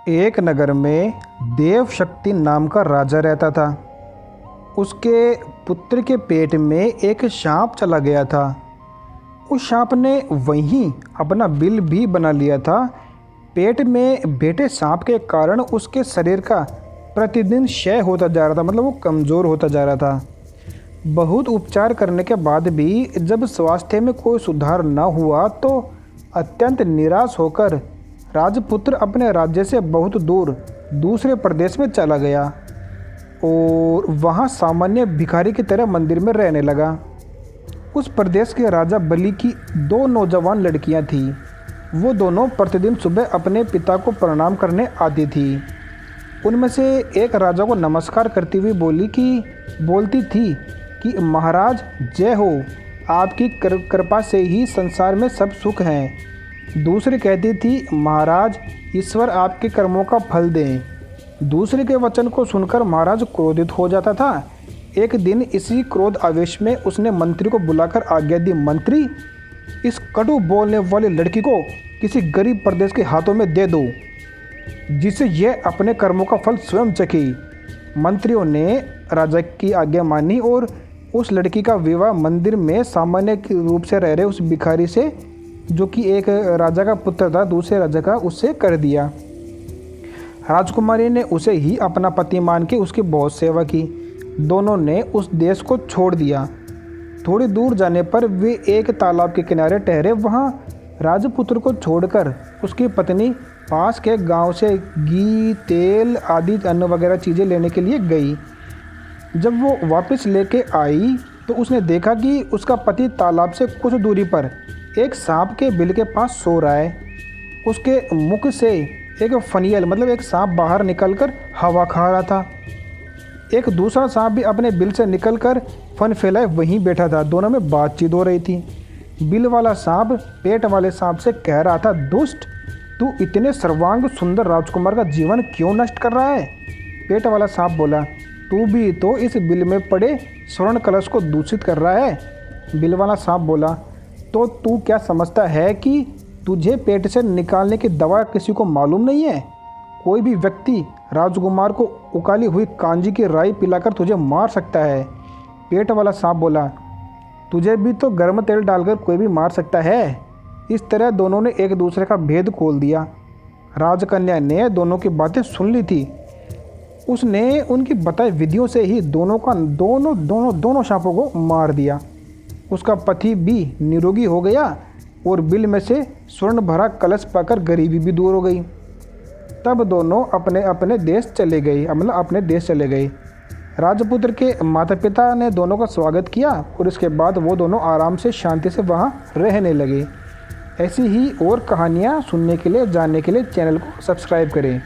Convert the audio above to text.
एक नगर में देवशक्ति नाम का राजा रहता था। उसके पुत्र के पेट में एक सांप चला गया था। उस सांप ने वहीं अपना बिल भी बना लिया था। पेट में बैठे सांप के कारण उसके शरीर का प्रतिदिन क्षय होता जा रहा था, मतलब वो कमज़ोर होता जा रहा था। बहुत उपचार करने के बाद भी जब स्वास्थ्य में कोई सुधार न हुआ तो अत्यंत निराश होकर राजपुत्र अपने राज्य से बहुत दूर दूसरे प्रदेश में चला गया और वहाँ सामान्य भिखारी की तरह मंदिर में रहने लगा। उस प्रदेश के राजा बलि की दो नौजवान लड़कियाँ थीं। वो दोनों प्रतिदिन सुबह अपने पिता को प्रणाम करने आती थी। उनमें से एक राजा को नमस्कार करती हुई बोलती थी कि महाराज जय हो, आपकी कृपा से ही संसार में सब सुख हैं। दूसरी कहती थी महाराज ईश्वर आपके कर्मों का फल दें। दूसरे के वचन को सुनकर महाराज क्रोधित हो जाता था। एक दिन इसी क्रोध आवेश में उसने मंत्री को बुलाकर आज्ञा दी, मंत्री इस कटु बोलने वाली लड़की को किसी गरीब प्रदेश के हाथों में दे दो, जिससे यह अपने कर्मों का फल स्वयं चखे। मंत्रियों ने राजा की आज्ञा मानी और उस लड़की का विवाह मंदिर में सामान्य रूप से रह रहे उस भिखारी से, जो कि एक राजा का पुत्र था दूसरे राजा का, उससे कर दिया। राजकुमारी ने उसे ही अपना पति मान के उसकी बहुत सेवा की। दोनों ने उस देश को छोड़ दिया। थोड़ी दूर जाने पर वे एक तालाब के किनारे ठहरे। वहाँ राजपुत्र को छोड़कर उसकी पत्नी पास के गांव से घी, तेल आदि अन्न वगैरह चीज़ें लेने के लिए गई। जब वो वापस लेके आई तो उसने देखा कि उसका पति तालाब से कुछ दूरी पर एक सांप के बिल के पास सो रहा है। उसके मुख से एक फनियल मतलब एक सांप बाहर निकलकर हवा खा रहा था। एक दूसरा सांप भी अपने बिल से निकलकर फन फैलाए वहीं बैठा था। दोनों में बातचीत हो रही थी। बिल वाला सांप पेट वाले सांप से कह रहा था, दुष्ट तू इतने सर्वांग सुंदर राजकुमार का जीवन क्यों नष्ट कर रहा है। पेट वाला सांप बोला, तू भी तो इस बिल में पड़े स्वर्ण कलश को दूषित कर रहा है। बिल वाला सांप बोला, तो तू क्या समझता है कि तुझे पेट से निकालने की दवा किसी को मालूम नहीं है। कोई भी व्यक्ति राजकुमार को उकाली हुई कांजी की राई पिलाकर तुझे मार सकता है। पेट वाला सांप बोला, तुझे भी तो गर्म तेल डालकर कोई भी मार सकता है। इस तरह दोनों ने एक दूसरे का भेद खोल दिया। राजकन्या ने दोनों की बातें सुन ली थी। उसने उनकी बताई विधियों से ही दोनों सांपों को मार दिया। उसका पति भी निरोगी हो गया और बिल में से स्वर्ण भरा कलश पाकर गरीबी भी दूर हो गई। तब दोनों अपने अपने देश चले गए। राजपुत्र के माता पिता ने दोनों का स्वागत किया और इसके बाद वो दोनों आराम से शांति से वहाँ रहने लगे। ऐसी ही और कहानियाँ सुनने के लिए जानने के लिए चैनल को सब्सक्राइब करें।